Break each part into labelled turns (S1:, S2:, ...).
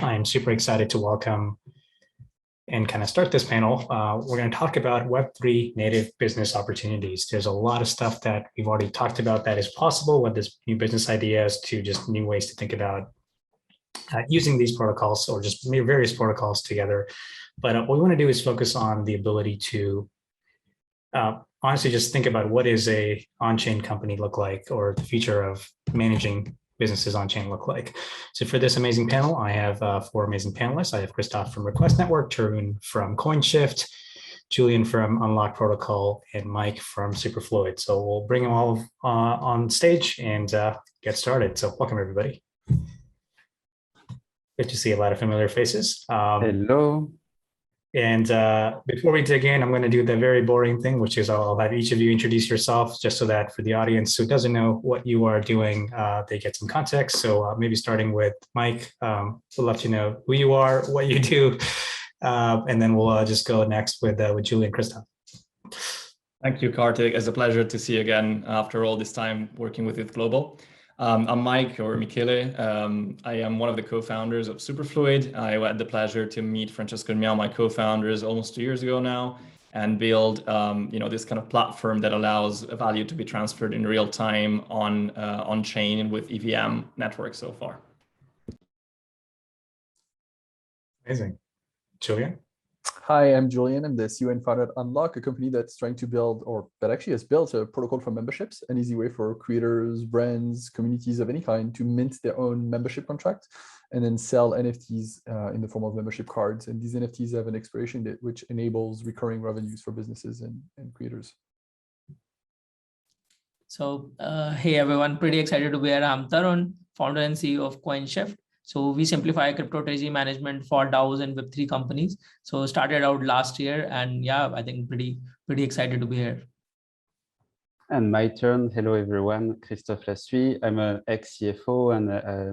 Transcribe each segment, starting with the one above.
S1: I'm super excited to welcome and kind of start this panel. We're going to talk about Web3 native business opportunities. There's a lot of stuff that we've already talked about that is possible with this new business ideas to just new ways to think about using these protocols or just various protocols together. But what we want to do is focus on the ability to honestly just think about what is a on-chain company look like, or the future of managing businesses on-chain look like. So for this amazing panel, I have four amazing panelists. I have Christophe from Request Network, Tarun from CoinShift, Julien from Unlock Protocol, and Mike from Superfluid. So we'll bring them all on stage and get started. So welcome, everybody. Good to see a lot of familiar faces.
S2: Hello.
S1: And before we dig in, I'm going to do the very boring thing, which is I'll have each of you introduce yourself, just so that for the audience who doesn't know what you are doing, they get some context. So maybe starting with Mike, we'd love to know who you are, what you do, and then we'll just go next with Julien and Christophe.
S3: Thank you, Kartik. It's a pleasure to see you again after all this time working with Youth Global. I'm Mike, or Michele. I am one of the co-founders of Superfluid. I had the pleasure to meet Francesco and Miao, my co-founders, almost 2 years ago now, and build this kind of platform that allows value to be transferred in real time on chain with EVM networks so far.
S1: Amazing. Julien?
S4: Hi, I'm Julien. I'm the CEO and founder at Unlock, a company that's trying to build, or that actually has built, a protocol for memberships, an easy way for creators, brands, communities of any kind to mint their own membership contract and then sell NFTs in the form of membership cards. And these NFTs have an expiration date, which enables recurring revenues for businesses and creators.
S5: So, hey everyone, pretty excited to be here. I'm Tarun, founder and CEO of CoinShift. So we simplify crypto treasury management for DAOs and Web3 companies. So started out last year, and yeah, I think pretty excited to be here.
S2: And my turn. Hello, everyone. Christophe Lassuyt. I'm an ex-CFO and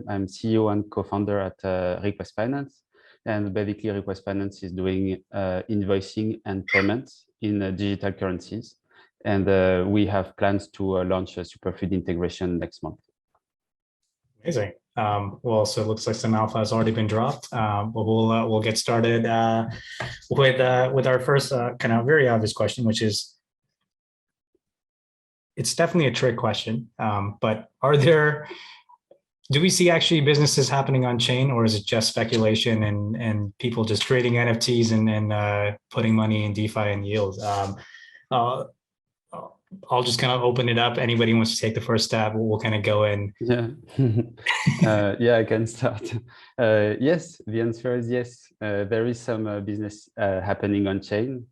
S2: I'm CEO and co-founder at Request Finance. And basically, Request Finance is doing invoicing and payments in digital currencies. And we have plans to launch a Superfluid integration next month.
S1: Amazing. Well, so it looks like some alpha has already been dropped, but we'll get started with our first kind of very obvious question, which is, it's definitely a trick question, but do we see actually businesses happening on chain, or is it just speculation and people just trading NFTs and putting money in DeFi and yield? I'll just kind of open it up. Anybody wants to take the first stab, we'll kind of go in.
S2: Yeah, yeah, I can start. Yes, the answer is yes. There is some business happening on chain.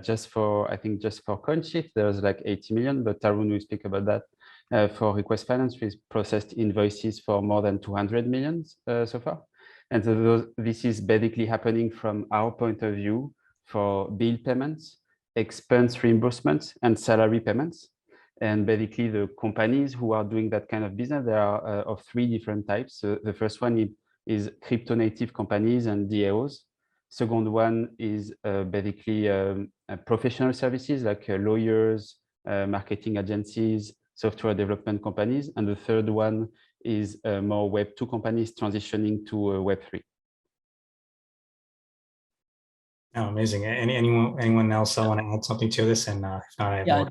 S2: Just for CoinShift, there's like 80 million, but Tarun will speak about that. For Request Finance, we've processed invoices for more than 200 million so far. And so this is basically happening from our point of view for bill payments, expense reimbursements, and salary payments. And basically the companies who are doing that kind of business, there are of three different types. So the first one is crypto native companies and DAOs. Second one is basically professional services like lawyers, marketing agencies, software development companies. And the third one is more Web2 companies transitioning to Web3.
S1: Oh, amazing. Anyone else want to add something to this? And if not, I have more.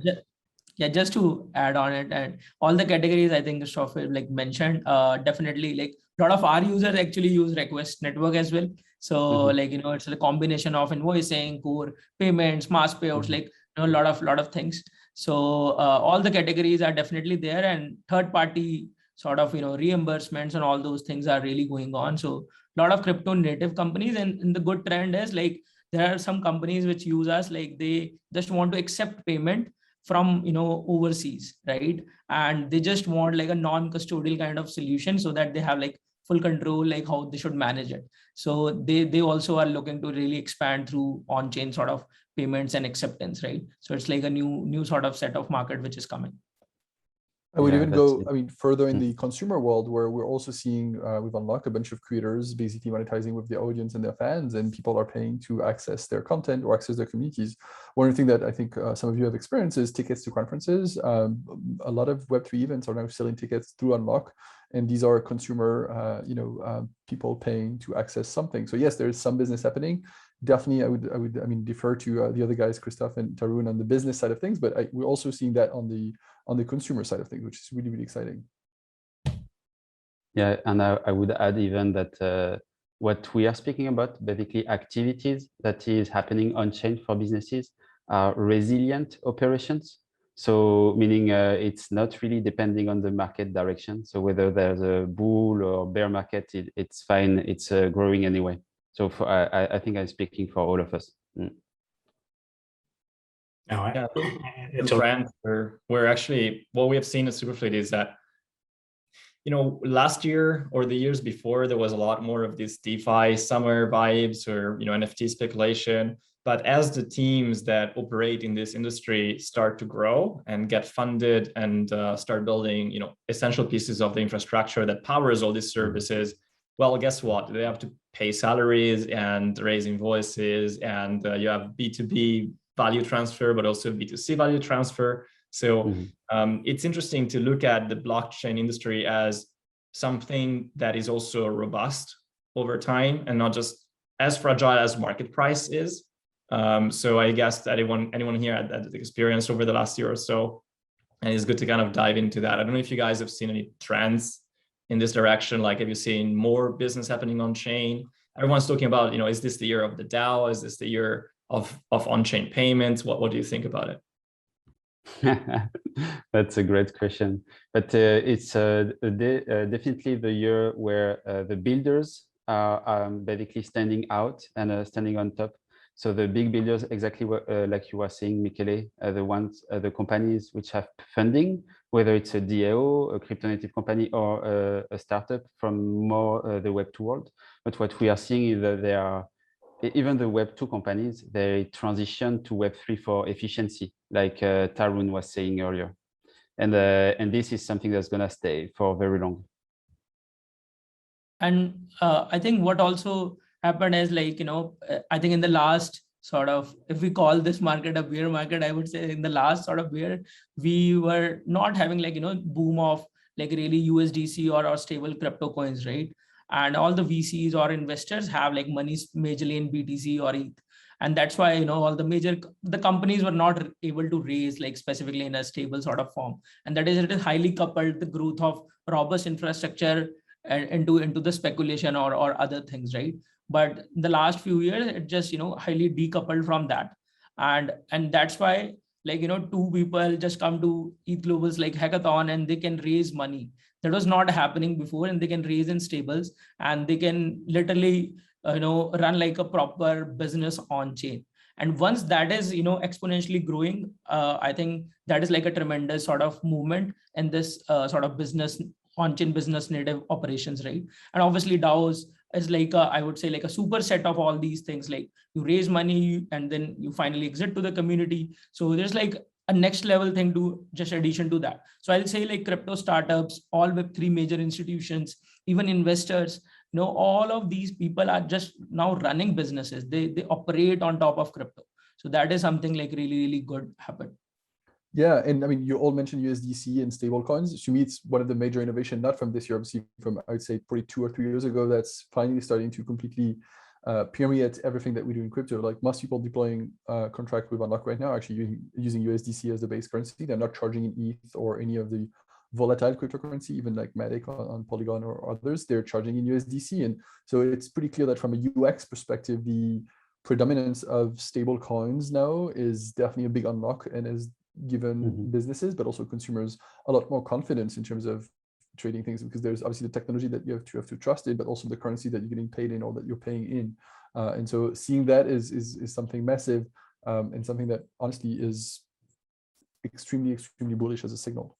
S5: Yeah, just to add on it, and all the categories I think Christophe like mentioned, definitely like a lot of our users actually use Request Network as well. So it's a combination of invoicing, core payments, mass payouts, a lot of things. So all the categories are definitely there, and third party sort of reimbursements and all those things are really going on. So a lot of crypto native companies, and the good trend is like there are some companies which use us, like they just want to accept payment from overseas, right? And they just want like a non-custodial kind of solution so that they have like full control, like how they should manage it. So they also are looking to really expand through on-chain sort of payments and acceptance, right? So it's like a new sort of set of market which is coming.
S4: I would even go,
S2: it.
S4: I mean, further in the consumer world, where we're also seeing, we've unlocked a bunch of creators basically monetizing with their audience and their fans, and people are paying to access their content or access their communities. One thing that I think some of you have experienced is tickets to conferences. A lot of Web3 events are now selling tickets through Unlock, and these are consumer, people paying to access something. So yes, there is some business happening. Definitely, I mean, defer to the other guys, Christophe and Tarun, on the business side of things, but we're also seeing that on the consumer side of things, which is really, really exciting.
S2: Yeah, and I would add even that what we are speaking about, basically activities that is happening on chain for businesses, are resilient operations. So meaning it's not really depending on the market direction. So whether there's a bull or bear market, it's fine. It's growing anyway. So I think I'm speaking for all of us.
S1: No,
S3: Yeah,
S1: it's
S3: trend we're actually, what we have seen at Superfluid is that, last year or the years before, there was a lot more of this DeFi summer vibes or, NFT speculation. But as the teams that operate in this industry start to grow and get funded and start building, essential pieces of the infrastructure that powers all these services, well, guess what? They have to pay salaries and raise invoices, and you have B2B value transfer, but also B2C value transfer. So it's interesting to look at the blockchain industry as something that is also robust over time and not just as fragile as market price is. So I guess that anyone here had that experience over the last year or so, and it's good to kind of dive into that. I don't know if you guys have seen any trends in this direction. Like, have you seen more business happening on chain? Everyone's talking about, is this the year of the DAO? Is this the year of on-chain payments? What do you think about it?
S2: That's a great question, but it's definitely the year where the builders are basically standing out and standing on top. So the big builders, exactly what, like you were saying, Michele, the ones, the companies which have funding, whether it's a DAO, a crypto native company, or a startup from more the Web2 world. But what we are seeing is that they are, even the Web2 companies, they transition to Web3 for efficiency, like Tarun was saying earlier. And this is something that's going to stay for very long.
S5: And I think what also happened is, like, I think in the last sort of, if we call this market a bear market, I would say in the last sort of bear, we were not having like, boom of like really USDC or stable crypto coins, right? And all the VCs or investors have like money majorly in BTC or ETH. And that's why, all the companies were not able to raise like specifically in a stable sort of form. And that is, it is highly coupled the growth of robust infrastructure and into the speculation or other things, right? But the last few years, it just, highly decoupled from that. And that's why, like, two people just come to ETH Global's like hackathon and they can raise money. That was not happening before, and they can raise in stables and they can literally, run like a proper business on chain. And once that is, exponentially growing, I think that is like a tremendous sort of movement in this sort of business on-chain business native operations, right? And obviously DAOs is like I would say like a superset of all these things. Like, you raise money and then you finally exit to the community. So there's like a next level thing to just addition to that. So I'll say like crypto startups, all Web3 major institutions, even investors, all of these people are just now running businesses. They operate on top of crypto. So that is something like really, really good happened.
S4: Yeah, and I mean, you all mentioned USDC and stablecoins. To me, it's one of the major innovation, not from this year, obviously from, I would say, probably 2 or 3 years ago, that's finally starting to completely permeate everything that we do in crypto. Like, most people deploying contract with Unlock right now are actually using USDC as the base currency. They're not charging in ETH or any of the volatile cryptocurrency, even like Matic on Polygon or others. They're charging in USDC. And so it's pretty clear that from a UX perspective, the predominance of stable coins now is definitely a big unlock, and is given businesses, but also consumers, a lot more confidence in terms of trading things, because there's obviously the technology that you have to trust in, but also the currency that you're getting paid in or that you're paying in. And so seeing that is something massive, and something that honestly is extremely bullish as a signal.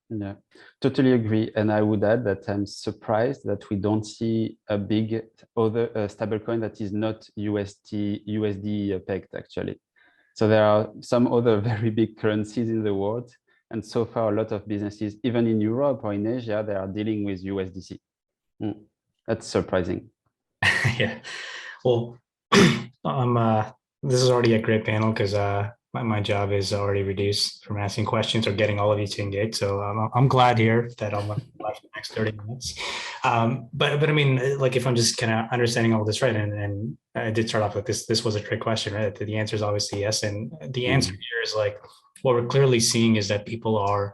S2: Yeah, totally agree. And I would add that I'm surprised that we don't see a big other stablecoin that is not USD pegged, actually. So there are some other very big currencies in the world, And so far, a lot of businesses, even in Europe or in Asia, they are dealing with USDC. That's surprising.
S1: Yeah. Well, this is already a great panel because my job is already reduced from asking questions or getting all of you to engage. So I'm glad here that I'm left for the next 30 minutes. But I mean, like if I'm just kind of understanding all this right, and I did start off with this was a trick question, right? The answer is obviously yes. And the answer here is like, what we're clearly seeing is that people are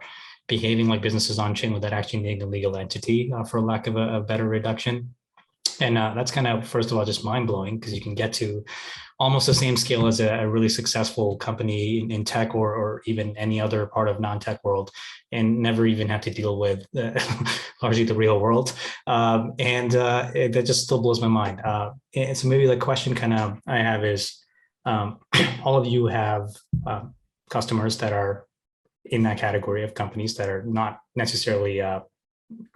S1: behaving like businesses on chain without actually needing a legal entity, for lack of a better reduction. And that's kind of, first of all, just mind blowing because you can get to almost the same scale as a really successful company in tech or even any other part of non-tech world and never even have to deal with largely the real world. That just still blows my mind. And so maybe the question kind of I have is, all of you have customers that are in that category of companies that are not necessarily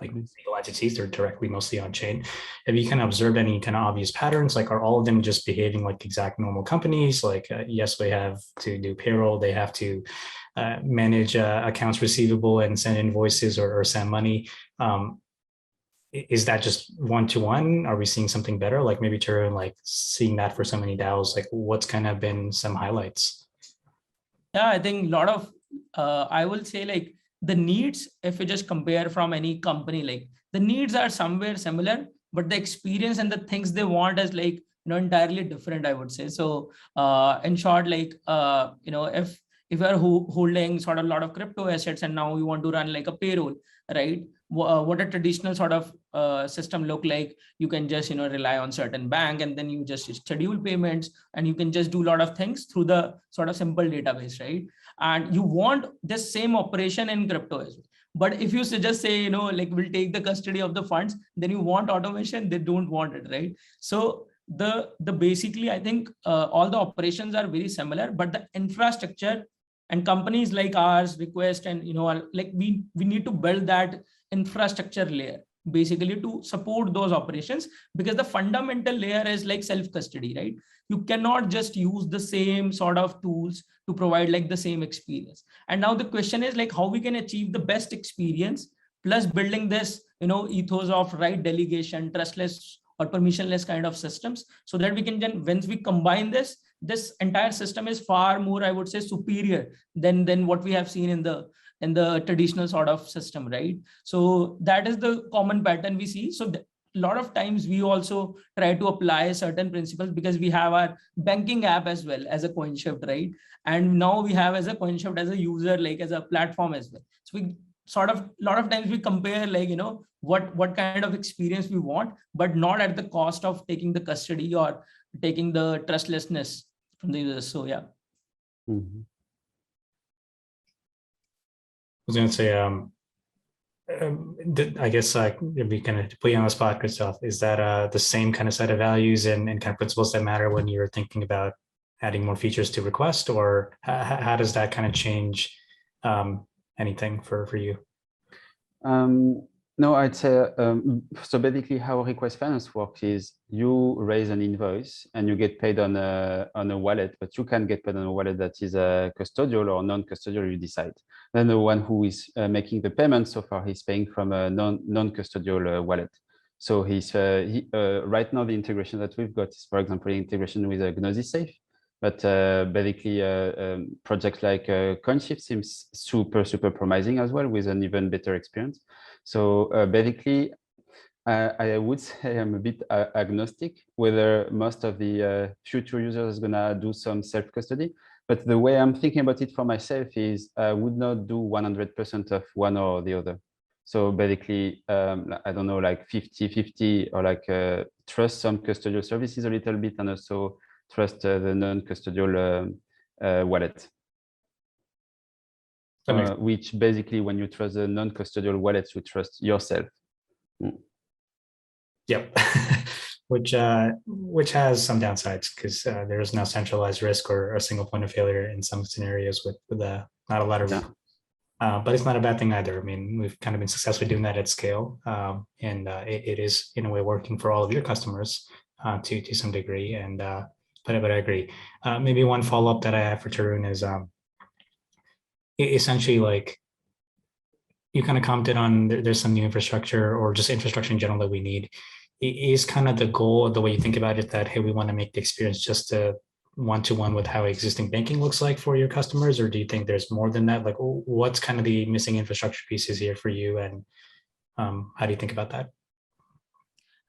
S1: like legal entities, they're directly mostly on chain. Have you kind of observed any kind of obvious patterns? Like, are all of them just behaving like exact normal companies? Like, yes, they have to do payroll, they have to manage accounts receivable and send invoices or send money. Is that just one-to-one? Are we seeing something better? Like maybe Tarun, like seeing that for so many DAOs, like what's kind of been some highlights?
S5: Yeah, I think a lot of, I will say like, the needs, if you just compare from any company, like the needs are somewhere similar, but the experience and the things they want is like, entirely different, I would say. So in short, like, if you're holding sort of a lot of crypto assets and now you want to run like a payroll, right? What a traditional sort of system look like, you can just, rely on certain bank and then you just schedule payments and you can just do a lot of things through the sort of simple database, right? And you want this same operation in crypto as well. But if you just say, like we'll take the custody of the funds, then you want automation, they don't want it, right? So the basically, I think all the operations are very similar, but the infrastructure and companies like ours request and, like we need to build that infrastructure layer basically to support those operations, because the fundamental layer is like self-custody, right? You cannot just use the same sort of tools to provide like the same experience. And now the question is like how we can achieve the best experience plus building this, ethos of right delegation, trustless or permissionless kind of systems, so that we can then, once we combine this entire system is far more, I would say, superior than what we have seen in the traditional sort of system, right? So that is the common pattern we see. So a lot of times we also try to apply certain principles because we have our banking app as well as a CoinShift, right? And now we have as a CoinShift as a user, like as a platform as well. So we sort of, a lot of times we compare like, what kind of experience we want, but not at the cost of taking the custody or taking the trustlessness from the users. So yeah.
S2: Mm-hmm.
S1: I was going to say, I guess it'd be kind of put you on the spot, Christophe. Is that the same kind of set of values and kind of principles that matter when you're thinking about adding more features to request, or how does that kind of change anything for you?
S2: No, I'd say, so basically how request finance works is you raise an invoice and you get paid on a wallet, but you can get paid on a wallet that is a custodial or non-custodial, you decide. Then the one who is making the payment so far, he's paying from a non-custodial wallet. So right now the integration that we've got is, for example, integration with a Gnosis Safe. But basically, projects like CoinShift seems super promising as well, with an even better experience. So basically, I would say I'm a bit agnostic whether most of the future users are gonna do some self-custody. But the way I'm thinking about it for myself is I would not do 100% of one or the other. So basically, I don't know, like 50-50, or like trust some custodial services a little bit and also trust the non-custodial wallet. Which basically, when you trust the non-custodial wallet, you trust yourself.
S1: Yep. which has some downsides because there is no centralized risk or a single point of failure in some scenarios with not a lot of. Yeah. But it's not a bad thing either. I mean, we've kind of been successfully doing that at scale, and it is in a way working for all of your customers to some degree. And but I agree. Maybe one follow up that I have for Tarun is essentially like you kind of commented on there's some new infrastructure or just infrastructure in general that we need. Is kind of the goal, the way you think about it, that, hey, we want to make the experience just a one-to-one with how existing banking looks like for your customers? Or do you think there's more than that? Like, what's kind of the missing infrastructure pieces here for you? And how do you think about that?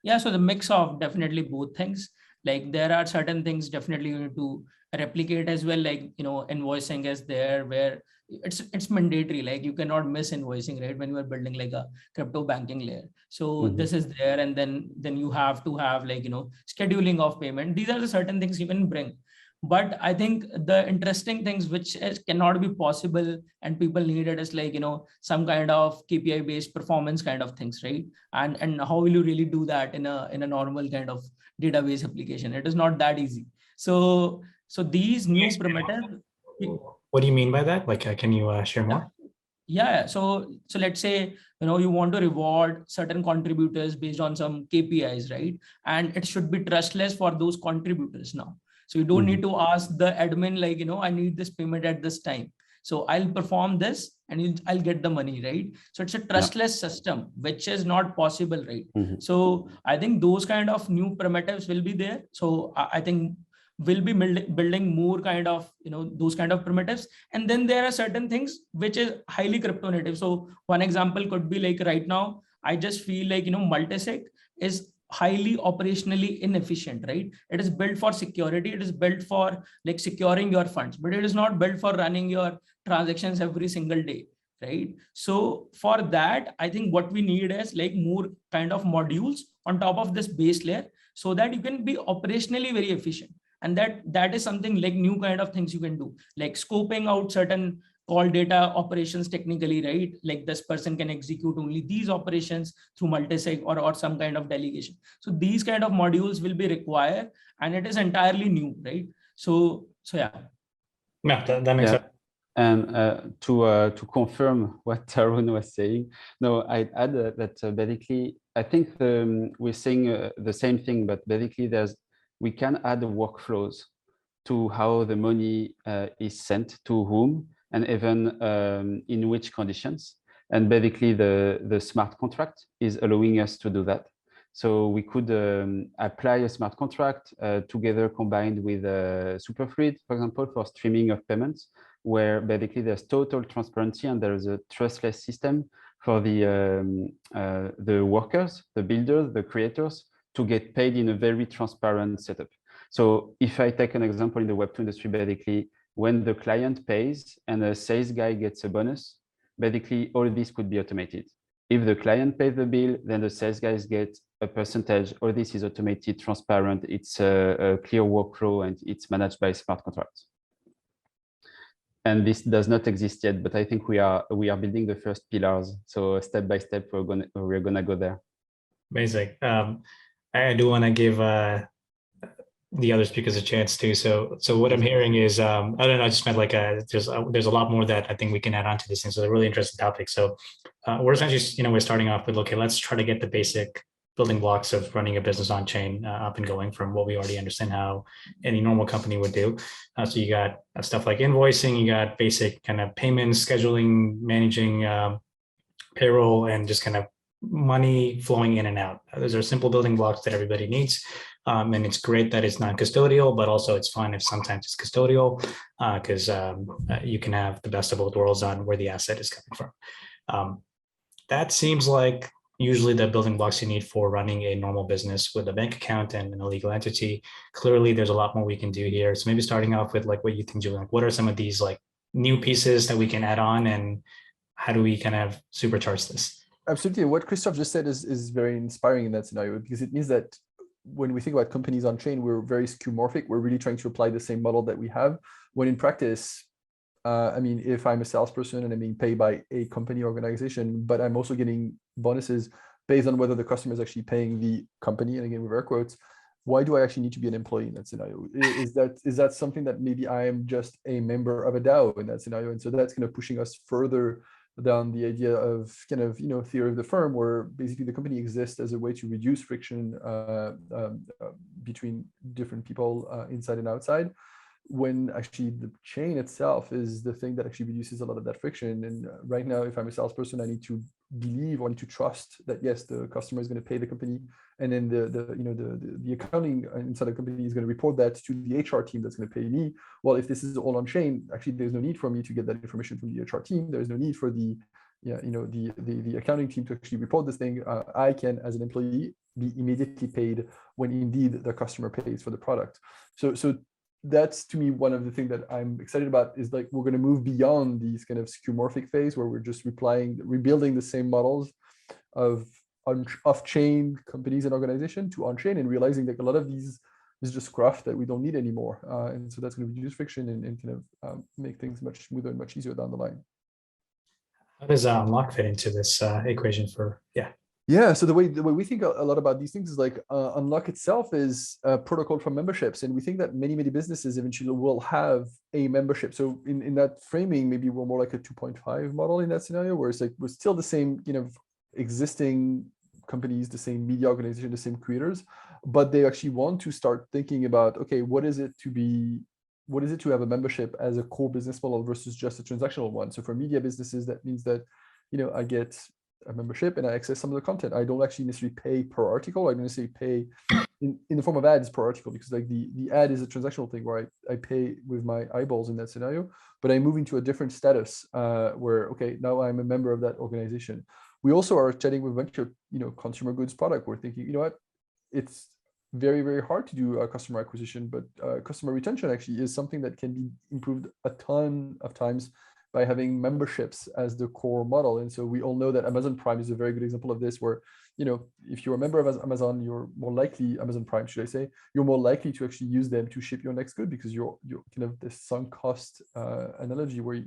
S5: Yeah, so the mix of definitely both things. Like there are certain things definitely you need to replicate as well. Like, invoicing is there where it's mandatory. Like you cannot miss invoicing, right? When you are building like a crypto banking layer. So this is there. And then you have to have like, scheduling of payment. These are the certain things you can bring. But I think the interesting things which cannot be possible and people need it is like, some kind of KPI based performance kind of things, right? And how will you really do that in a normal kind of database application? It is not that easy. So these new primitives.
S1: What do you mean by that? Like, can you share more?
S5: Yeah. So let's say, you want to reward certain contributors based on some KPIs, right? And it should be trustless for those contributors now. So you don't need to ask the admin, like, I need this payment at this time. So I'll perform this and I'll get the money, right? So it's a trustless system, which is not possible, right? So I think those kind of new primitives will be there. So I think we'll be building more kind of, those kind of primitives. And then there are certain things which is highly crypto native. So one example could be like right now, I just feel like, multisig is highly operationally inefficient, right? It is built for security. It is built for like securing your funds, but it is not built for running your transactions every single day, right? So for that, I think what we need is like more kind of modules on top of this base layer so that you can be operationally very efficient. And that is something like new kind of things you can do, like scoping out certain call data operations technically, right? Like this person can execute only these operations through multisig or some kind of delegation. So these kind of modules will be required and it is entirely new, right? So yeah.
S1: Yeah, that makes sense.
S2: And to confirm what Tarun was saying, no, I'd add that basically, I think we're saying the same thing, but basically we can add workflows to how the money is sent to whom, and even in which conditions. And basically the smart contract is allowing us to do that. So we could apply a smart contract together combined with Superfluid, for example, for streaming of payments, where basically there's total transparency and there is a trustless system for the workers, the builders, the creators to get paid in a very transparent setup. So if I take an example in the Web2 industry, basically when the client pays and a sales guy gets a bonus, basically all this could be automated. If the client pays the bill, then the sales guys get a percentage. All this is automated, transparent. It's a clear workflow and it's managed by smart contracts. And this does not exist yet, but I think we are building the first pillars. So step by step, we're gonna go there. Amazing.
S1: I do want to give the other speakers a chance too. So what I'm hearing is, I don't know, I just meant like there's a lot more that I think we can add on to this thing. So it's a really interesting topic. So we're essentially, we're starting off with, okay, let's try to get the basic building blocks of running a business on chain up and going from what we already understand how any normal company would do. So you got stuff like invoicing, you got basic kind of payments, scheduling, managing payroll, and just kind of money flowing in and out. Those are simple building blocks that everybody needs. And it's great that it's non-custodial, but also it's fine if sometimes it's custodial because you can have the best of both worlds on where the asset is coming from. That seems like usually the building blocks you need for running a normal business with a bank account and a legal entity. Clearly, there's a lot more we can do here. So maybe starting off with like what you think, Julien, like what are some of these like new pieces that we can add on and how do we kind of supercharge this?
S4: Absolutely. What Christophe just said is very inspiring in that scenario, because it means that when we think about companies on chain, we're very skeuomorphic. We're really trying to apply the same model that we have, when in practice, I mean, if I'm a salesperson and I'm being paid by a company organization, but I'm also getting bonuses based on whether the customer is actually paying the company, and again, with air quotes, why do I actually need to be an employee in that scenario? Is that something that maybe I am just a member of a DAO in that scenario? And so that's kind of pushing us further down the idea of kind of, theory of the firm, where basically the company exists as a way to reduce friction between different people inside and outside. when actually the chain itself is the thing that actually reduces a lot of that friction. And right now, if I'm a salesperson, I need to believe or need to trust that yes, the customer is going to pay the company, and then the accounting inside the company is going to report that to the HR team that's going to pay me. Well, if this is all on chain, actually there's no need for me to get that information from the HR team. There's no need for the accounting team to actually report this thing. I can, as an employee, be immediately paid when indeed the customer pays for the product. So that's, to me, one of the things that I'm excited about, is like we're going to move beyond these kind of skeuomorphic phase where we're just rebuilding the same models of off-chain companies and organizations to on-chain, and realizing that a lot of these is just craft that we don't need anymore. And so that's going to reduce friction and kind of make things much smoother and much easier down the line.
S1: How does Unlock fit into this equation for,
S4: Yeah, so the way we think a lot about these things is like Unlock itself is a protocol for memberships, and we think that many businesses eventually will have a membership. So in that framing, maybe we're more like a 2.5 model in that scenario, where it's like we're still the same existing companies, the same media organization, the same creators, but they actually want to start thinking about, okay, what is it to have a membership as a core business model versus just a transactional one? So for media businesses, that means that I get a membership and I access some of the content. I don't actually necessarily pay per article. I don't necessarily pay in the form of ads per article, because like the ad is a transactional thing where I pay with my eyeballs in that scenario, but I move into a different status where, okay, now I'm a member of that organization. We also are chatting with a bunch of consumer goods product. We're thinking, it's very, very hard to do customer acquisition, but customer retention actually is something that can be improved a ton of times by having memberships as the core model. And so we all know that Amazon Prime is a very good example of this, where, if you're a member of Amazon, you're more likely, Amazon Prime, should I say, you're more likely to actually use them to ship your next good, because you're kind of this sunk cost analogy where,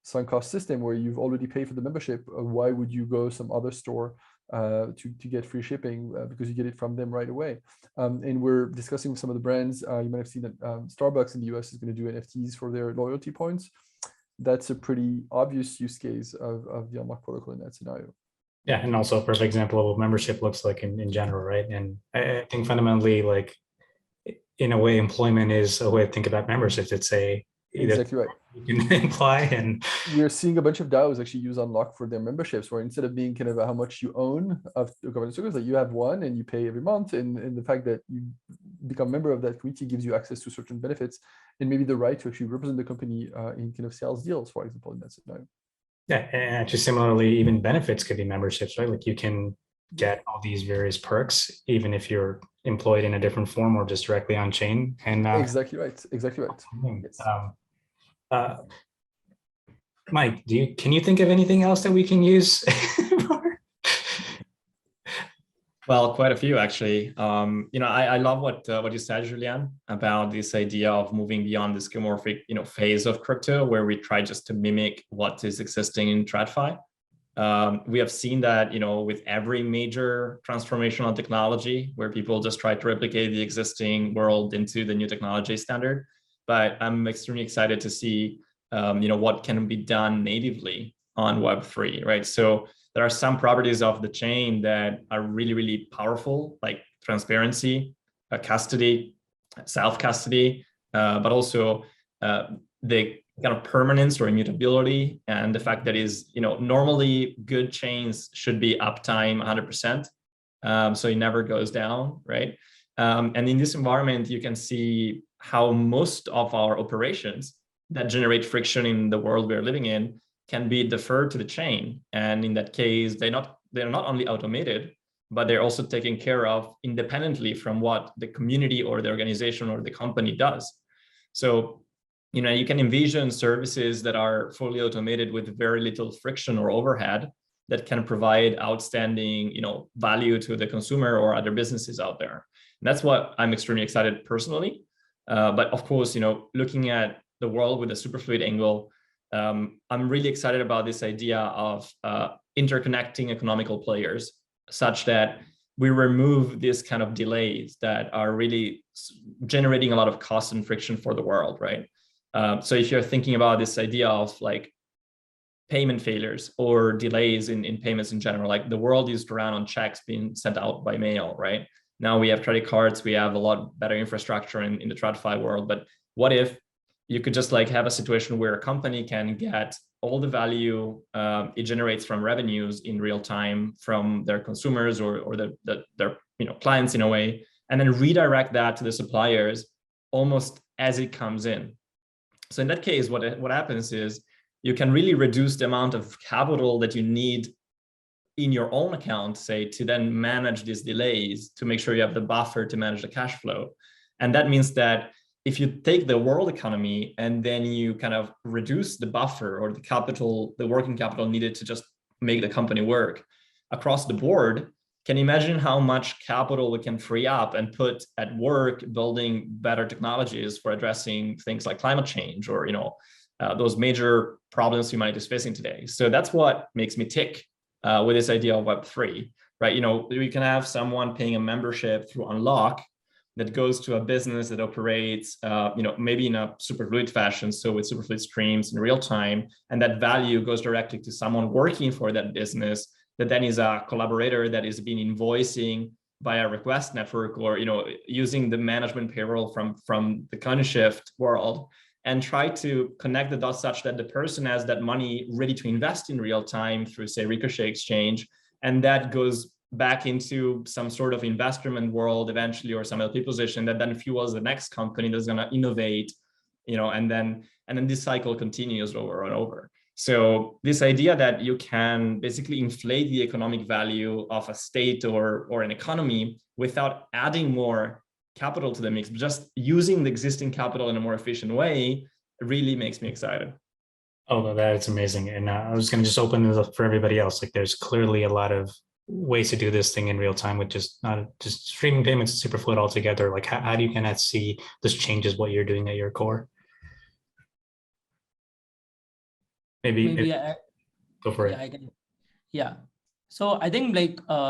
S4: sunk cost system where you've already paid for the membership. Why would you go some other store to get free shipping because you get it from them right away? And we're discussing with some of the brands. You might have seen that Starbucks in the US is going to do NFTs for their loyalty points. That's a pretty obvious use case of the Unlock protocol in that scenario.
S1: Yeah, and also a perfect example of what membership looks like in general, right? And I think fundamentally, like, in a way, employment is a way to think about memberships. It's
S4: exactly right.
S1: You can imply, and
S4: we're seeing a bunch of DAOs actually use Unlock for their memberships, where instead of being kind of how much you own of the governance tokens, that you have one and you pay every month, and the fact that you become a member of that community gives you access to certain benefits and maybe the right to actually represent the company in kind of sales deals, for example, in that scenario.
S1: Yeah, and actually similarly, even benefits could be memberships, right? Like you can get all these various perks, even if you're employed in a different form or just directly on chain. And
S4: exactly right. Yes.
S1: Mike, can you think of anything else that we can use?
S3: Well, quite a few actually. I love what you said, Julien, about this idea of moving beyond the skeuomorphic, phase of crypto, where we try just to mimic what is existing in TradFi. We have seen that, with every major transformational technology, where people just try to replicate the existing world into the new technology standard. But I'm extremely excited to see, what can be done natively on Web3, right? So there are some properties of the chain that are really, really powerful, like transparency, custody, self-custody, but also the kind of permanence or immutability, and the fact that is, normally good chains should be uptime 100%, so it never goes down, right? And in this environment, you can see how most of our operations that generate friction in the world we're living in can be deferred to the chain. And in that case, they're not only automated, but they're also taken care of independently from what the community or the organization or the company does. So, you can envision services that are fully automated with very little friction or overhead that can provide outstanding, value to the consumer or other businesses out there. And that's what I'm extremely excited personally. But of course, looking at the world with a Superfluid angle, I'm really excited about this idea of interconnecting economical players such that we remove this kind of delays that are really generating a lot of cost and friction for the world, right? So if you're thinking about this idea of like payment failures or delays in payments in general, like the world is run on checks being sent out by mail, right? Now we have credit cards, we have a lot better infrastructure in the TradFi world. But what if you could just like have a situation where a company can get all the value it generates from revenues in real time from their consumers or their clients in a way, and then redirect that to the suppliers almost as it comes in. So in that case, what happens is you can really reduce the amount of capital that you need in your own account, say, to then manage these delays, to make sure you have the buffer to manage the cash flow. And that means that if you take the world economy and then you kind of reduce the buffer or the capital, the working capital needed to just make the company work across the board, can you imagine how much capital we can free up and put at work building better technologies for addressing things like climate change or those major problems humanity is facing today? So that's what makes me tick with this idea of Web3, right? We can have someone paying a membership through Unlock that goes to a business that operates, maybe in a superfluid fashion, so with superfluid streams in real time, and that value goes directly to someone working for that business that then is a collaborator that is being invoicing via request network or using the management payroll from the CoinShift world, and try to connect the dots such that the person has that money ready to invest in real time through, say, Ricochet exchange, and that goes back into some sort of investment world eventually, or some LP position that then fuels the next company that's going to innovate, and then this cycle continues over and over. So this idea that you can basically inflate the economic value of a state or an economy without adding more capital to the mix, but just using the existing capital in a more efficient way, really makes me excited.
S1: Oh, that's amazing. And I was going to just open this up for everybody else. Like, there's clearly a lot of ways to do this thing in real time with just not just streaming payments, Superfluid altogether. Like, how do you kind of see this changes what you're doing at your core? Maybe go for it.
S5: I can. Yeah. So I think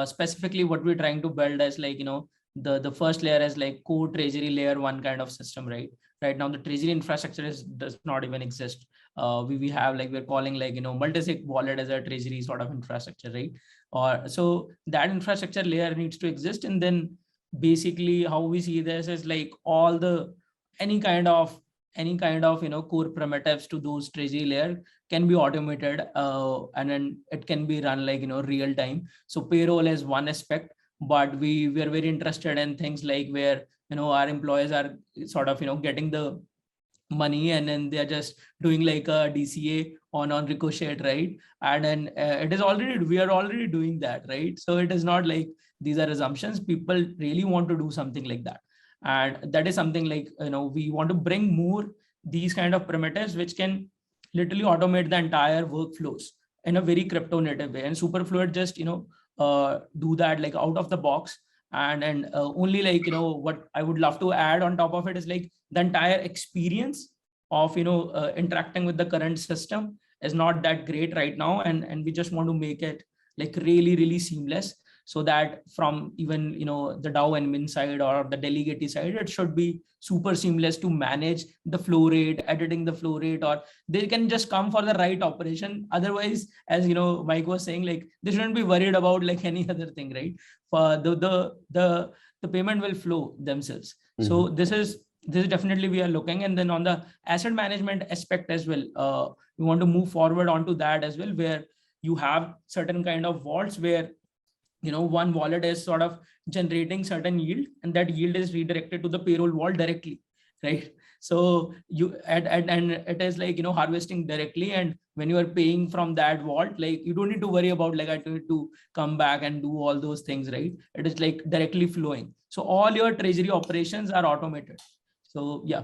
S5: specifically what we're trying to build is the first layer is like core treasury layer 1 kind of system, right? Right now the treasury infrastructure does not even exist. We have we're calling multi-sig wallet as a treasury sort of infrastructure, right? Or so that infrastructure layer needs to exist, and then basically how we see this is all the any kind of core primitives to those treasury layer can be automated, and then it can be run real time. So payroll is one aspect, but we are very interested in things where our employees are sort of getting the money and then they're just doing a DCA on Ricochet, right? And then we are already doing that, right? So it is not these are assumptions. People really want to do something like that, and that is something we want to bring more these kind of primitives which can literally automate the entire workflows in a very crypto native way. And Superfluid just do that out of the box. And only what I would love to add on top of it is the entire experience of interacting with the current system is not that great right now, and we just want to make it really seamless, so that from even the DAO admin side or the delegate side, it should be super seamless to manage the flow rate, editing the flow rate, or they can just come for the right operation. Otherwise, as Mike was saying, they shouldn't be worried about any other thing, right? For the payment will flow themselves. Mm-hmm. So this is definitely we are looking. And then on the asset management aspect as well, we want to move forward onto that as well, where you have certain kind of vaults where one wallet is sort of generating certain yield, and that yield is redirected to the payroll vault directly, right? So you and it is harvesting directly, and when you are paying from that vault, you don't need to worry about I need to come back and do all those things, right? It is directly flowing. So all your treasury operations are automated. So yeah.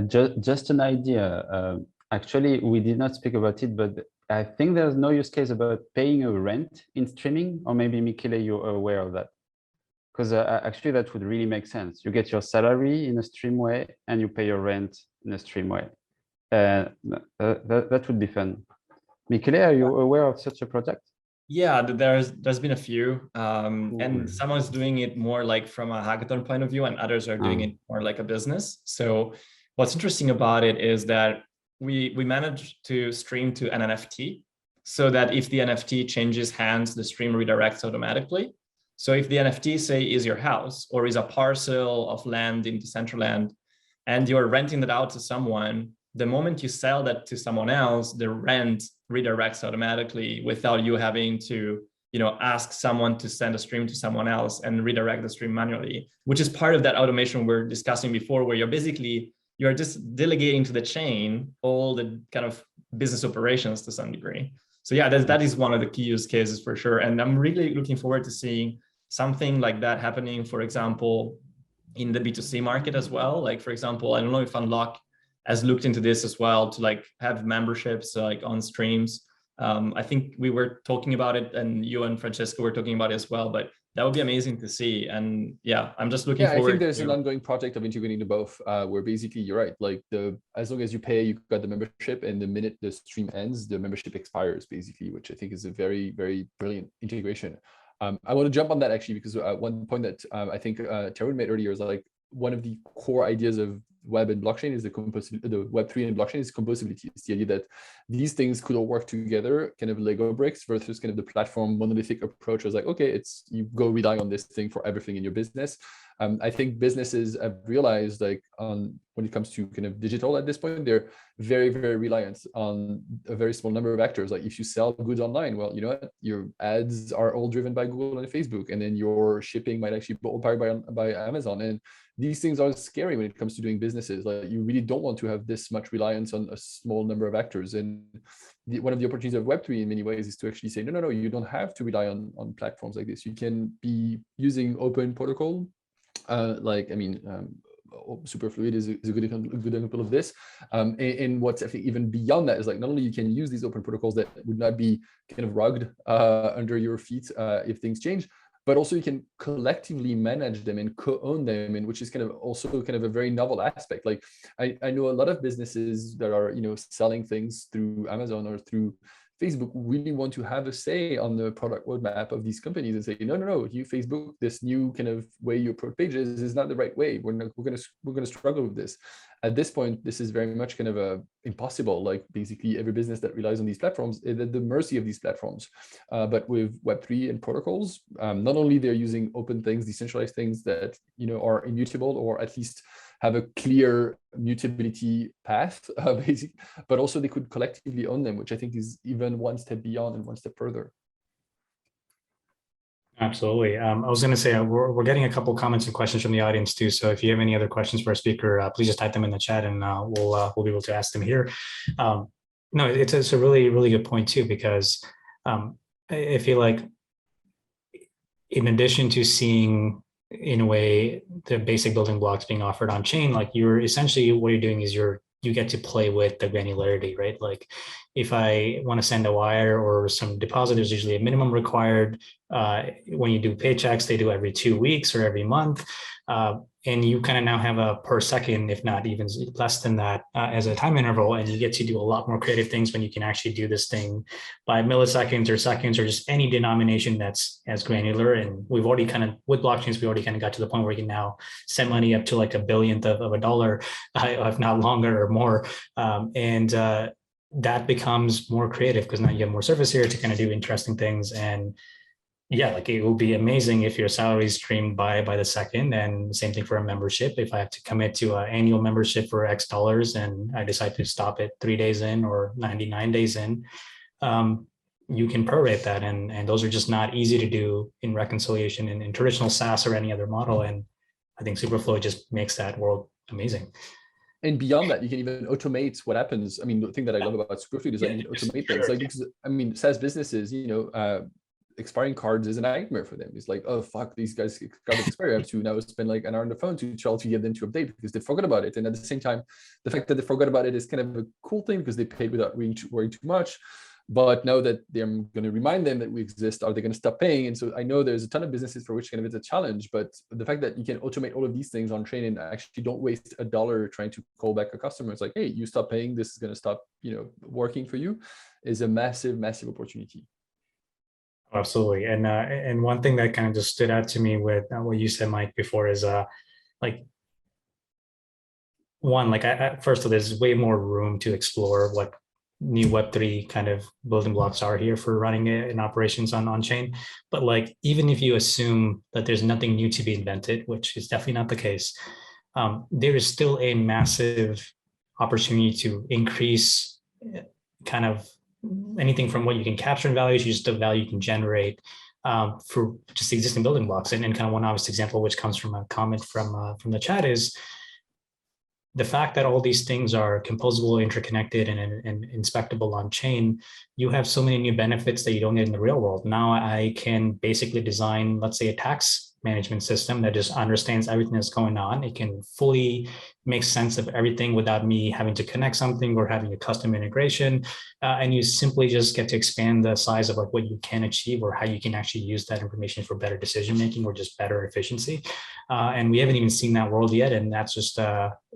S2: Just an idea. Actually, we did not speak about it, but I think there's no use case about paying a rent in streaming, or maybe Michele, you're aware of that? Because actually that would really make sense. You get your salary in a stream way and you pay your rent in a stream way. That would be fun. Michele, are you aware of such a project?
S3: Yeah, there's been a few, and someone's doing it more from a hackathon point of view, and others are doing it more like a business. So what's interesting about it is that we managed to stream to an NFT, so that if the NFT changes hands, the stream redirects automatically. So if the NFT, say, is your house or is a parcel of land in Decentraland, and you're renting that out to someone, the moment you sell that to someone else, the rent redirects automatically without you having to, ask someone to send a stream to someone else and redirect the stream manually, which is part of that automation we're discussing before, where you're just delegating to the chain all the kind of business operations to some degree. So yeah, that is one of the key use cases for sure. And I'm really looking forward to seeing something like that happening, for example, in the B2C market as well. Like, for example, I don't know if Unlock has looked into this as well, to like have memberships like on streams. I think we were talking about it, and you and Francesco were talking about it as well, but that would be amazing to see. And yeah, I'm just looking forward.
S4: I think there's an ongoing project of integrating the both, where basically you're right, like as long as you pay, you've got the membership, and the minute the stream ends, the membership expires basically, which I think is a very, very brilliant integration. I want to jump on that actually, because one point that I think Tarun made earlier is like one of the core ideas of web and blockchain is the Web3 and blockchain is composability. It's the idea that these things could all work together, kind of Lego bricks, versus kind of the platform monolithic approach was like, okay, you go rely on this thing for everything in your business. I think businesses have realized, like, when it comes to kind of digital at this point, they're very, very reliant on a very small number of actors. Like if you sell goods online, well, you know what, your ads are all driven by Google and Facebook, and then your shipping might actually be all powered by Amazon. And these things are scary when it comes to doing businesses. Like you really don't want to have this much reliance on a small number of actors. And one of the opportunities of Web3 in many ways is to actually say, no, you don't have to rely on platforms like this. You can be using open protocol. Superfluid is a good example of this. And what's I think even beyond that is like, not only you can use these open protocols that would not be kind of rugged under your feet if things change, but also you can collectively manage them and co-own them, and which is kind of also kind of a very novel aspect. Like I know a lot of businesses that are, selling things through Amazon or through Facebook really want to have a say on the product roadmap of these companies and say, no, you Facebook, this new kind of way you approach pages is not the right way. We're gonna struggle with this. At this point, this is very much kind of impossible. Like basically every business that relies on these platforms is at the mercy of these platforms. But with Web3 and protocols, not only they're using open things, decentralized things that are immutable, or at least have a clear mutability path, basically, but also they could collectively own them, which I think is even one step beyond and one step further.
S1: Absolutely. I was going to say we're getting a couple comments and questions from the audience too. So if you have any other questions for our speaker, please just type them in the chat, and we'll be able to ask them here. No, it's a really, really good point too, because I feel like in addition to seeing, in a way, the basic building blocks being offered on chain, like you're essentially, what you're doing is you get to play with the granularity, right? Like if I want to send a wire or some deposit, there's usually a minimum required. When you do paychecks, they do every 2 weeks or every month. And you kind of now have a per second, if not even less than that, as a time interval. And you get to do a lot more creative things when you can actually do this thing by milliseconds or seconds, or just any denomination that's as granular. And we've already kind of, with blockchains, we already kind of got to the point where we can now send money up to like a billionth of a dollar, if not longer or more. That becomes more creative because now you have more surface area to kind of do interesting things. And yeah, like it will be amazing if your salary is streamed by the second, and same thing for a membership. If I have to commit to an annual membership for X dollars and I decide to stop it 3 days in or 99 days in, you can prorate that. And those are just not easy to do in reconciliation in traditional SaaS or any other model. And I think Superfluid just makes that world amazing.
S4: And beyond that, you can even automate what happens. I mean, the thing that I love about Superfluid is that you can automate things. Like, because, I mean, SaaS businesses, expiring cards is a nightmare for them. It's like, oh fuck, these guys got expired. I have to now spend like an hour on the phone to try to get them to update because they forgot about it. And at the same time, the fact that they forgot about it is kind of a cool thing because they paid without worrying too much. But now that they're going to remind them that we exist, are they going to stop paying? And so I know there's a ton of businesses for which kind of it's a challenge, but the fact that you can automate all of these things on chain and actually don't waste $1 trying to call back a customer, it's like, hey, you stop paying, this is going to stop, working for you, is a massive, massive opportunity.
S1: Absolutely. And one thing that kind of just stood out to me with what you said, Mike, before is first of all, there's way more room to explore what new Web3 kind of building blocks are here for running in operations on chain. But like, even if you assume that there's nothing new to be invented, which is definitely not the case, there is still a massive opportunity to increase kind of anything from what you can capture in values, just the value you can generate for just the existing building blocks. And kind of one obvious example, which comes from a comment from the chat, is the fact that all these things are composable, interconnected, and inspectable on chain. You have so many new benefits that you don't get in the real world. Now I can basically design, let's say, a tax management system that just understands everything that's going on. It can fully make sense of everything without me having to connect something or having a custom integration. And you simply just get to expand the size of like what you can achieve or how you can actually use that information for better decision-making or just better efficiency. And we haven't even seen that world yet. And that's just,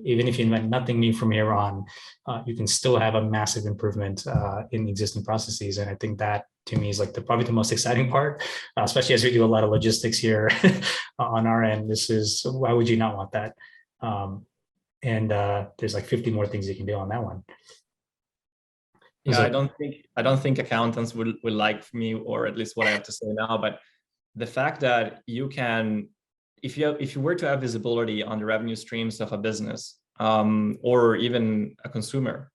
S1: even if you invent nothing new from here on, you can still have a massive improvement in existing processes. And I think that, to me, is like probably the most exciting part, especially as we do a lot of logistics here on our end. This is, why would you not want that? And there's like 50 more things you can do on that one.
S3: Yeah, I don't think accountants will like me, or at least what I have to say now. But the fact that you can, if you were to have visibility on the revenue streams of a business or even a consumer,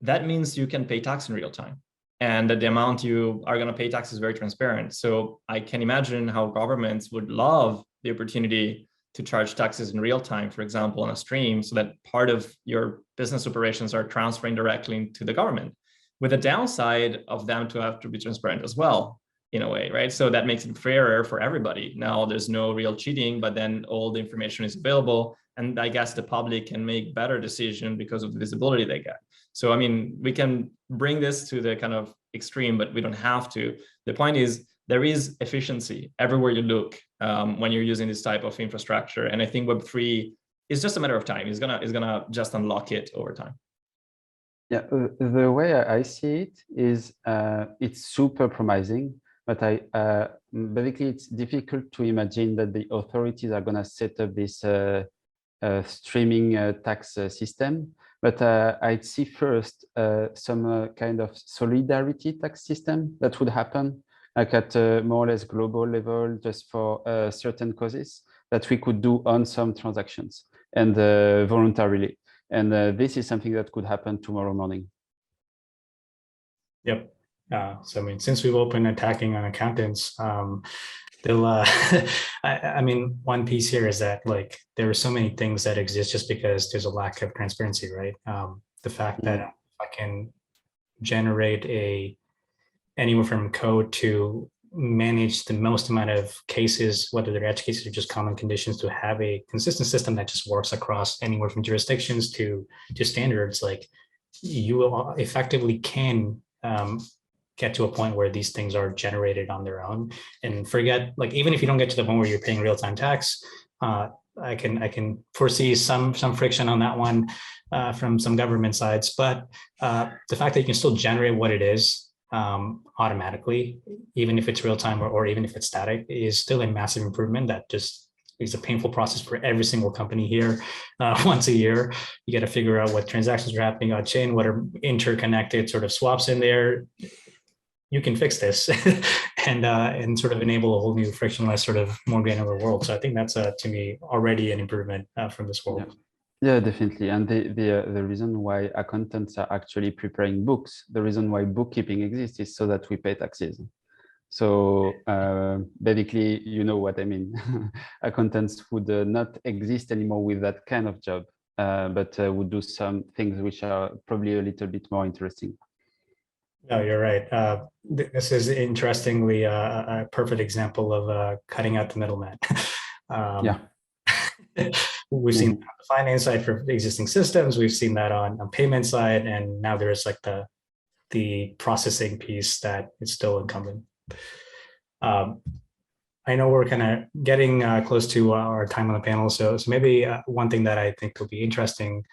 S3: that means you can pay tax in real time. And that the amount you are going to pay tax is very transparent. So I can imagine how governments would love the opportunity to charge taxes in real time, for example, on a stream, so that part of your business operations are transferring directly to the government, with the downside of them to have to be transparent as well, in a way, right? So that makes it fairer for everybody. Now there's no real cheating, but then all the information is available. And I guess the public can make better decisions because of the visibility they get. So, I mean, we can bring this to the kind of extreme, but we don't have to. The point is, there is efficiency everywhere you look when you're using this type of infrastructure. And I think Web3 is just a matter of time. It's gonna just unlock it over time.
S2: Yeah, the way I see it is it's super promising, but basically it's difficult to imagine that the authorities are going to set up this streaming tax system. But I'd see first some kind of solidarity tax system that would happen, like at a more or less global level, just for certain causes that we could do on some transactions and voluntarily. And this is something that could happen tomorrow morning.
S1: Yep. So, I mean, since we've opened attacking on accountants, they'll, I mean, one piece here is that like, there are so many things that exist just because there's a lack of transparency, right? The fact that I can generate anywhere from code to manage the most amount of cases, whether they're edge cases or just common conditions, to have a consistent system that just works across anywhere from jurisdictions to standards. Like, you effectively can get to a point where these things are generated on their own, and forget, like, even if you don't get to the point where you're paying real-time tax, I can foresee some friction on that one from some government sides, but the fact that you can still generate what it is automatically, even if it's real time or even if it's static, is still a massive improvement. That just is a painful process for every single company here. Once a year, you got to figure out what transactions are happening on chain, what are interconnected sort of swaps in there. You can fix this and sort of enable a whole new frictionless, sort of more granular world. So I think that's to me already an improvement from this world.
S2: Yeah, definitely. And the reason why accountants are actually preparing books, the reason why bookkeeping exists, is so that we pay taxes. So basically, you know what I mean. Accountants would not exist anymore with that kind of job, but would do some things which are probably a little bit more interesting.
S1: No, you're right. This is interestingly a perfect example of cutting out the middleman.
S2: Yeah.
S1: We've seen that on the finance side for existing systems. We've seen that on payment side, and now there's like the processing piece that is still incumbent. I know we're kind of getting close to our time on the panel, so maybe one thing that I think will be interesting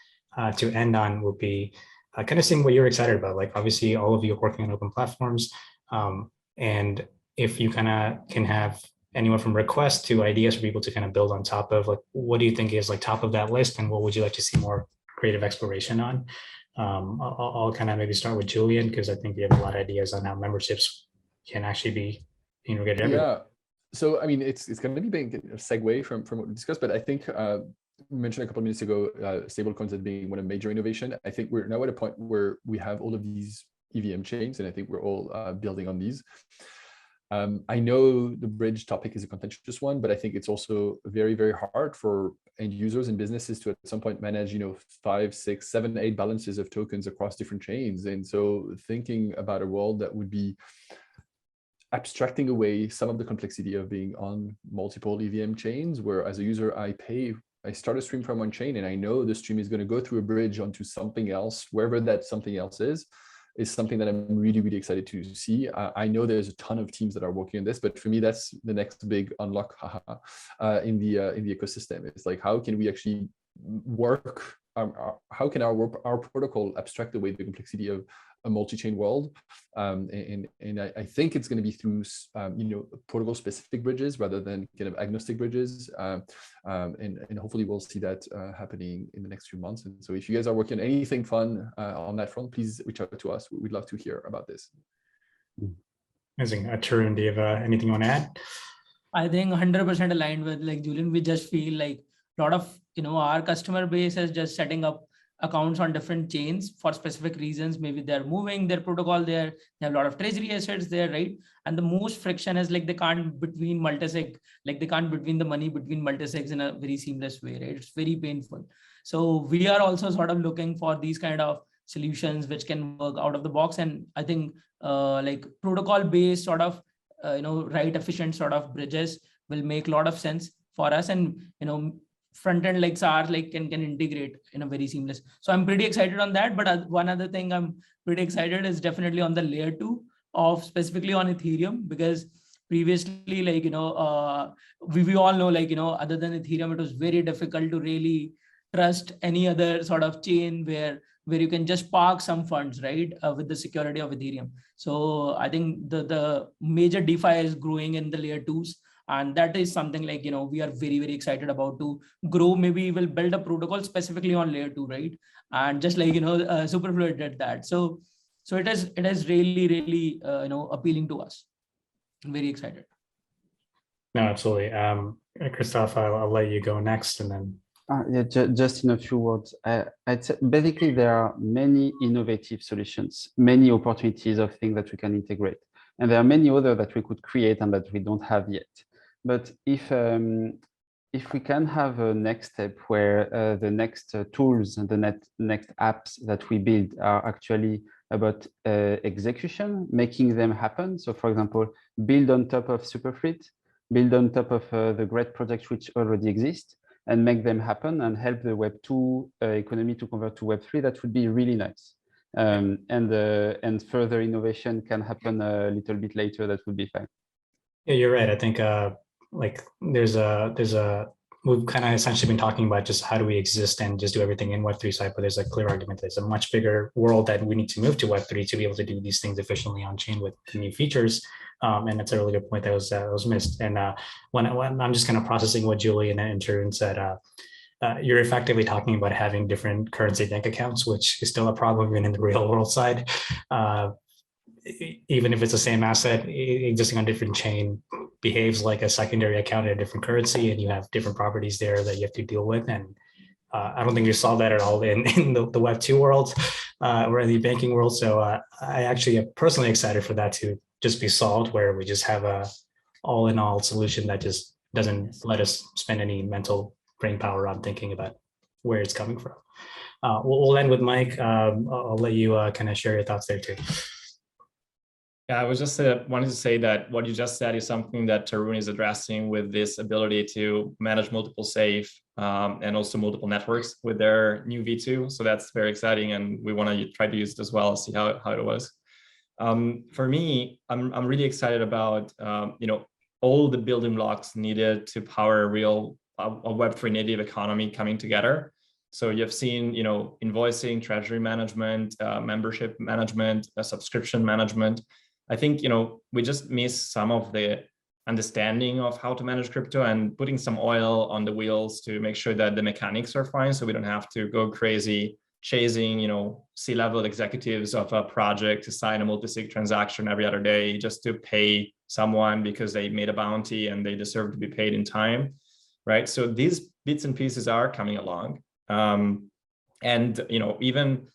S1: to end on would be kind of seeing what you're excited about. Like, obviously, all of you are working on open platforms, and if you kind of can have anyone from requests to ideas for people to kind of build on top of, like, what do you think is like top of that list, and what would you like to see more creative exploration on? I'll kind of maybe start with Julien, because I think you have a lot of ideas on how memberships can actually be integrated everywhere.
S4: Yeah. So, I mean, it's going to be being a segue from what we discussed, but I think we mentioned a couple of minutes ago, stablecoins as being one of major innovation. I think we're now at a point where we have all of these EVM chains, and I think we're all building on these. I know the bridge topic is a contentious one, but I think it's also very, very hard for end users and businesses to at some point manage, 5, 6, 7, 8 balances of tokens across different chains. And so thinking about a world that would be abstracting away some of the complexity of being on multiple EVM chains, where as a user, I start a stream from one chain and I know the stream is going to go through a bridge onto something else, wherever that something else is something that I'm really, really excited to see. I know there's a ton of teams that are working on this, but for me, that's the next big unlock in the ecosystem. It's like, how can we actually work? How can our protocol abstract away the complexity of a multi-chain world? And I think it's going to be through protocol specific bridges rather than kind of agnostic bridges, and hopefully we'll see that happening in the next few months. And so if you guys are working on anything fun on that front, please reach out to us. We'd love to hear about this.
S1: Amazing. Tarun, do you have anything you want to add?
S5: I think 100% aligned with like Julien. We just feel like a lot of our customer base is just setting up accounts on different chains for specific reasons. Maybe they're moving their protocol there, they have a lot of treasury assets there, right? And the most friction is like they can't between multisig, like they can't between the money between multisigs in a very seamless way, right? It's very painful. So we are also sort of looking for these kind of solutions which can work out of the box. And I think like protocol based sort of right efficient sort of bridges will make a lot of sense for us. And front end like SAR like can integrate in a very seamless. So I'm pretty excited on that. But one other thing I'm pretty excited is definitely on the layer 2 of specifically on Ethereum, because previously like we all know like other than Ethereum, it was very difficult to really trust any other sort of chain where you can just park some funds, right, with the security of Ethereum. So I think the major DeFi is growing in the layer 2s. And that is something like, we are very, very excited about to grow. Maybe we'll build a protocol specifically on layer 2, right? And just like, Superfluid did that. So it is really, really, appealing to us. I'm very excited.
S1: No, absolutely. Christophe, I'll let you go next, and then.
S2: Yeah, just in a few words, I'd say basically there are many innovative solutions, many opportunities of things that we can integrate. And there are many others that we could create and that we don't have yet. But if we can have a next step where the next tools and the next apps that we build are actually about execution, making them happen. So for example, build on top of Superfluid, build on top of the great projects which already exist, and make them happen and help the Web2 economy to convert to Web3, that would be really nice. And further innovation can happen a little bit later. That would be fine.
S1: Yeah, you're right. I think like there's a we've kind of essentially been talking about just how do we exist and just do everything in Web3 side, but there's a clear argument there's a much bigger world that we need to move to Web3 to be able to do these things efficiently on chain with new features. And that's a really good point that was missed. And when I'm just kind of processing what Julien and Tarun said, you're effectively talking about having different currency bank accounts, which is still a problem even in the real world side. Even if it's the same asset existing on different chain, behaves like a secondary account in a different currency, and you have different properties there that you have to deal with. And I don't think you solve that at all in the Web2 world or in the banking world. So I actually am personally excited for that to just be solved, where we just have a all-in-all solution that just doesn't let us spend any mental brain power on thinking about where it's coming from. We'll end with Mike. I'll let you kind of share your thoughts there too.
S3: Yeah, I was just wanted to say that what you just said is something that Tarun is addressing with this ability to manage multiple safe and also multiple networks with their new V2. So that's very exciting, and we want to try to use it as well, see how it was. For me, I'm really excited about all the building blocks needed to power a real Web3 native economy coming together. So you've seen, invoicing, treasury management, membership management, subscription management. I think, we just miss some of the understanding of how to manage crypto and putting some oil on the wheels to make sure that the mechanics are fine, so we don't have to go crazy chasing, C-level executives of a project to sign a multi-sig transaction every other day just to pay someone because they made a bounty and they deserve to be paid in time, right? So these bits and pieces are coming along. And even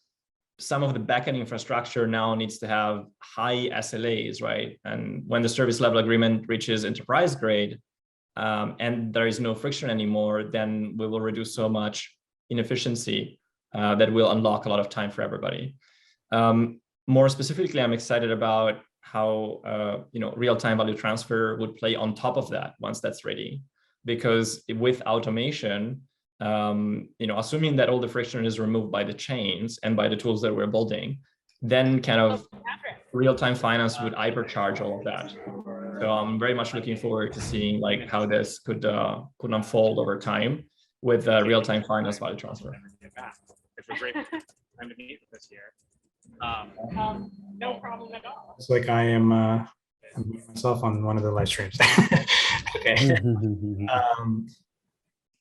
S3: some of the backend infrastructure now needs to have high SLAs, right? And when the service level agreement reaches enterprise grade, and there is no friction anymore, then we will reduce so much inefficiency that will unlock a lot of time for everybody. More specifically, I'm excited about how real-time value transfer would play on top of that once that's ready, because with automation, assuming that all the friction is removed by the chains and by the tools that we're building, then kind of real-time finance would hypercharge all of that. So I'm very much looking forward to seeing like how this could unfold over time with real-time finance value transfer.
S6: It's a great time to meet this year. No problem at all.
S1: It's like I am myself on one of the live streams. Okay.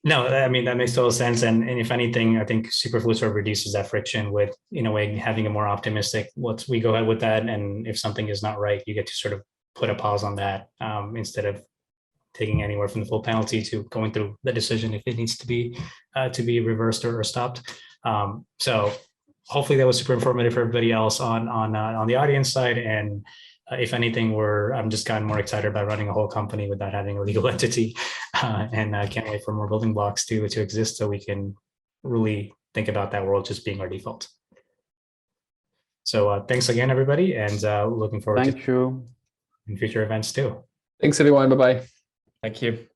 S1: No, I mean, that makes total sense. And if anything, I think Superfluid sort of reduces that friction with, in a way, having a more optimistic, we go ahead with that. And if something is not right, you get to sort of put a pause on that instead of taking anywhere from the full penalty to going through the decision if it needs to be reversed or stopped. So hopefully that was super informative for everybody else on the audience side. And if anything, I'm just gotten more excited about running a whole company without having a legal entity, and I can't wait for more building blocks to exist so we can really think about that world just being our default. So thanks again, everybody, and looking forward
S2: Thank you.
S1: in future events too.
S4: Thanks, everyone. Bye-bye.
S3: Thank you.